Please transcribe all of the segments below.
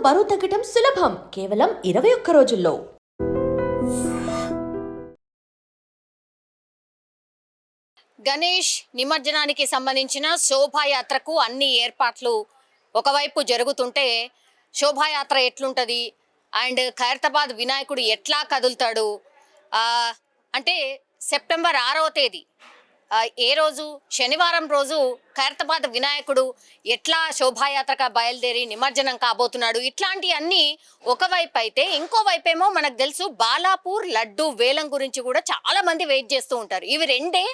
బరువు తగ్గటం సులభం కేవలం 21 రోజుల్లో. గణేష్ నిమజ్జనానికి సంబంధించిన శోభాయాత్రకు అన్ని ఏర్పాట్లు ఒకవైపు జరుగుతుంటే శోభాయాత్ర ఎట్లుంటుంది అండ్ ఖైరతాబాద్ వినాయకుడు ఎట్లా కదులుతాడు అంటే సెప్టెంబర్ 6వ తేదీ ఏ రోజు శనివారం రోజు ఖైరతాబాద్ వినాయకుడు ఎట్లా శోభాయాత్రగా బయలుదేరి నిమజ్జనం కాబోతున్నాడు. ఇట్లాంటివన్నీ ఒకవైపు అయితే ఇంకోవైపేమో మనకు తెలుసు బాలాపూర్ లడ్డు వేలం గురించి కూడా చాలా మంది వెయిట్ చేస్తూ ఉంటారు. ఇవి రెండే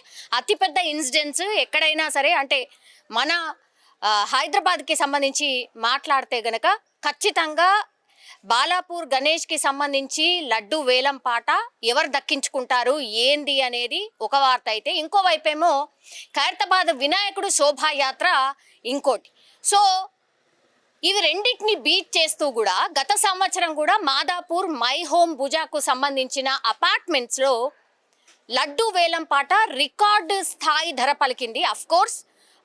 అతిపెద్ద ఇన్సిడెంట్స్ ఎక్కడైనా సరే. అంటే మన హైదరాబాద్కి సంబంధించి మాట్లాడితే గనక ఖచ్చితంగా బాలాపూర్ గణేష్కి సంబంధించి లడ్డు వేలం పాట ఎవరు దక్కించుకుంటారు ఏంది అనేది ఒక వార్త అయితే, ఇంకోవైపేమో ఖైరతాబాద్ వినాయకుడు శోభాయాత్ర ఇంకోటి. సో ఇవి రెండింటిని బీట్ చేస్తూ కూడా గత సంవత్సరం కూడా మాదాపూర్ మై హోమ్ భుజాకు సంబంధించిన అపార్ట్మెంట్స్లో లడ్డు వేలం పాట రికార్డు స్థాయి ధర పలికింది. అఫ్ కోర్స్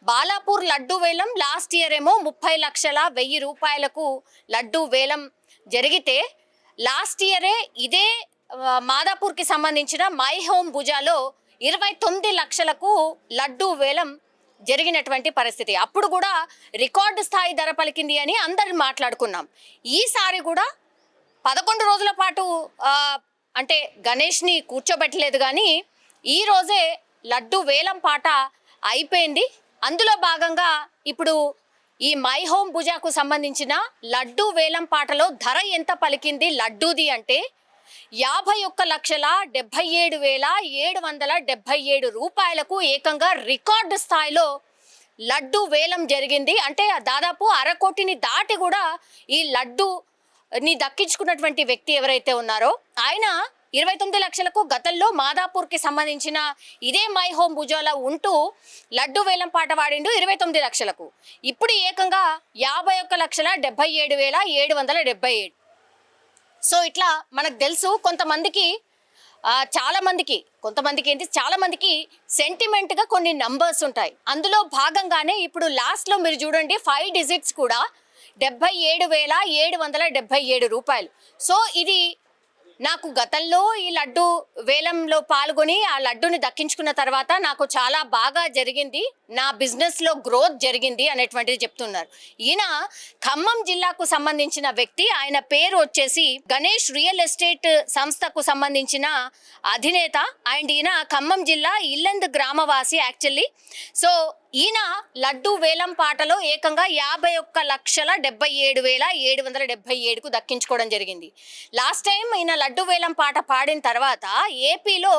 బాలాపూర్ లడ్డు వేలం లాస్ట్ ఇయర్ ఏమో 30,100,000 రూపాయలకు లడ్డు వేలం జరిగితే లాస్ట్ ఇయరే ఇదే మాదాపూర్కి సంబంధించిన మై హోమ్ భుజాలో 29 లక్షలకు లడ్డు వేలం జరిగినటువంటి పరిస్థితి. అప్పుడు కూడా రికార్డు స్థాయి ధర పలికింది అని అందరు మాట్లాడుకున్నాం. ఈసారి కూడా 11 రోజుల పాటు అంటే గణేష్ని కూర్చోబెట్టలేదు, కానీ ఈరోజే లడ్డు వేలం పాట అయిపోయింది. అందులో భాగంగా ఇప్పుడు ఈ మై హోమ్ భుజాకు సంబంధించిన లడ్డు వేలం పాటలో ధర ఎంత పలికింది లడ్డూది అంటే 51,77,777 రూపాయలకు ఏకంగా రికార్డు స్థాయిలో లడ్డు వేలం జరిగింది. అంటే దాదాపు 1/2 కోటిని దాటి కూడా ఈ లడ్డుని దక్కించుకున్నటువంటి వ్యక్తి ఎవరైతే ఉన్నారో ఆయన 29 లక్షలకు గతంలో మాదాపూర్కి సంబంధించిన ఇదే మై హోమ్ భుజాలో ఉంటూ లడ్డు వేలం పాట వాడిండు 29 లక్షలకు. ఇప్పుడు ఏకంగా 51,77,777. సో ఇట్లా మనకు తెలుసు కొంతమందికి చాలా మందికి సెంటిమెంట్గా కొన్ని నంబర్స్ ఉంటాయి. అందులో భాగంగానే ఇప్పుడు లాస్ట్లో మీరు చూడండి 5 డిజిట్స్ కూడా 77,777 రూపాయలు. సో ఇది నాకు గతంలో ఈ లడ్డు వేలంలో పాల్గొని ఆ లడ్డుని దక్కించుకున్న తర్వాత నాకు చాలా బాగా జరిగింది, నా బిజినెస్లో గ్రోత్ జరిగింది అనేటువంటిది చెప్తున్నారు. ఈయన ఖమ్మం జిల్లాకు సంబంధించిన వ్యక్తి. ఆయన పేరు వచ్చేసి గణేష్ రియల్ ఎస్టేట్ సంస్థకు సంబంధించిన అధినేత. అండ్ ఈయన ఖమ్మం జిల్లా ఇల్లందు గ్రామవాసి యాక్చువల్లీ. సో ఈయన లడ్డు వేలం పాటలో ఏకంగా 51,77,777కు దక్కించుకోవడం జరిగింది. లాస్ట్ టైం ఈయన లడ్డు వేలం పాట పాడిన తర్వాత ఏపీలో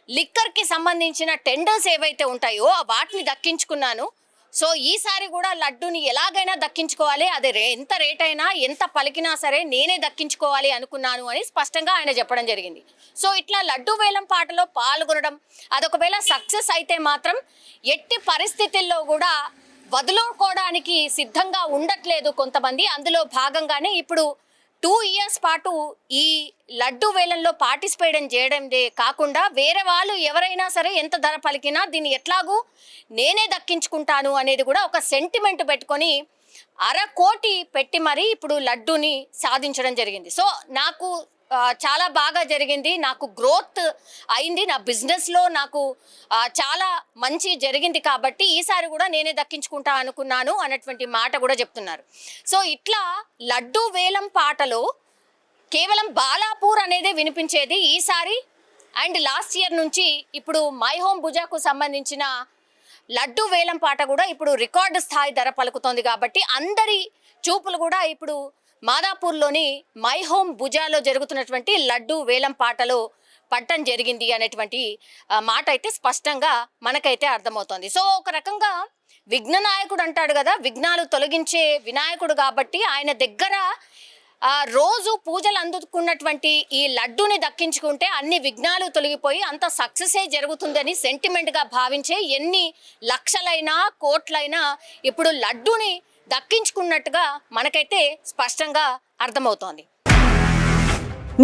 లిక్కర్కి సంబంధించిన టెండర్స్ ఏవైతే ఉంటాయో వాటిని దక్కించుకున్నాను. సో ఈసారి కూడా లడ్డుని ఎలాగైనా దక్కించుకోవాలి, అది ఎంత రేట్ అయినా ఎంత పలికినా సరే నేనే దక్కించుకోవాలి అనుకున్నాను అని స్పష్టంగా ఆయన చెప్పడం జరిగింది. సో ఇట్లా లడ్డు వేలం పాటలో పాల్గొనడం అదొకవేళ సక్సెస్ అయితే మాత్రం ఎట్టి పరిస్థితుల్లో కూడా వదులుకోవడానికి సిద్ధంగా ఉండట్లేదు కొంతమంది. అందులో భాగంగానే ఇప్పుడు 2 ఇయర్స్ పాటు ఈ లడ్డు వేలంలో పార్టిసిపేట్ చేయడందే కాకుండా వేరే వాళ్ళు ఎవరైనా సరే ఎంత ధర పలికినా దీన్ని ఎట్లాగూ నేనే దక్కించుకుంటాను అనేది కూడా ఒక సెంటిమెంట్ పెట్టుకొని 1/2 కోటి పెట్టి మరీ ఇప్పుడు లడ్డుని సాధించడం జరిగింది. సో నాకు చాలా బాగా జరిగింది, నాకు గ్రోత్ అయింది, నా బిజినెస్లో నాకు చాలా మంచి జరిగింది కాబట్టి ఈసారి కూడా నేనే దక్కించుకుంటా అనుకున్నాను అన్నటువంటి మాట కూడా చెప్తున్నారు. సో ఇట్లా లడ్డు వేలం పాటలో కేవలం బాలాపూర్ అనేదే వినిపించేది ఈసారి. అండ్ లాస్ట్ ఇయర్ నుంచి ఇప్పుడు మై హోమ్ భుజాకు సంబంధించిన లడ్డు వేలం పాట కూడా ఇప్పుడు రికార్డు స్థాయి ధర పలుకుతోంది కాబట్టి అందరి చూపులు కూడా ఇప్పుడు మాదాపూర్లోని మై హోమ్ భుజాలో జరుగుతున్నటువంటి లడ్డు వేలం పాటలో పట్టం జరిగింది అనేటువంటి మాట అయితే స్పష్టంగా మనకైతే అర్థమవుతోంది. సో ఒక రకంగా విఘ్ననాయకుడు అంటాడు కదా, విఘ్నాలు తొలగించే వినాయకుడు కాబట్టి ఆయన దగ్గర రోజు పూజలు అందుకున్నటువంటి ఈ లడ్డుని దక్కించుకుంటే అన్ని విఘ్నాలు తొలగిపోయి అంత సక్సెసే జరుగుతుందని సెంటిమెంట్గా భావించే ఎన్ని లక్షలైనా కోట్లైనా ఇప్పుడు లడ్డుని దక్కించుకున్నట్టుగా మనకైతే స్పష్టంగా అర్థమవుతోంది.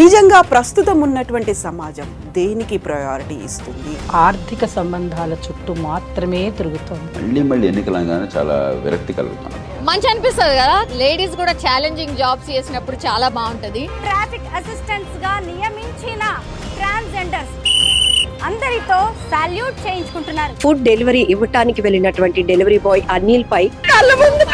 నిజంగా ప్రస్తుతం ఉన్నటువంటి సమాజం దేనికి ప్రయారిటీ ఇస్తుంది? ఆర్థిక సంబంధాల చుట్టూ మాత్రమే తిరుగుతోంది. మళ్ళీ ఎన్నికలంగానే చాలా విరక్తి కలుగుతాం. మంచి అనిపిస్తుంది కదా, లేడీస్ కూడా ఛాలెంజింగ్ జాబ్స్ చేసినప్పుడు చాలా బాగుంటది. ట్రాఫిక్ అసిస్టెంట్స్ గా నియమించిన ట్రాన్స్జెండర్స్ అందరితో సాల్యూట్ చేయించుకుంటున్నారు. ఫుడ్ డెలివరీ ఇవ్వటానికి వెళ్ళినటువంటి డెలివరీ బాయ్ అనిల్ పై కళ్ళ ముందు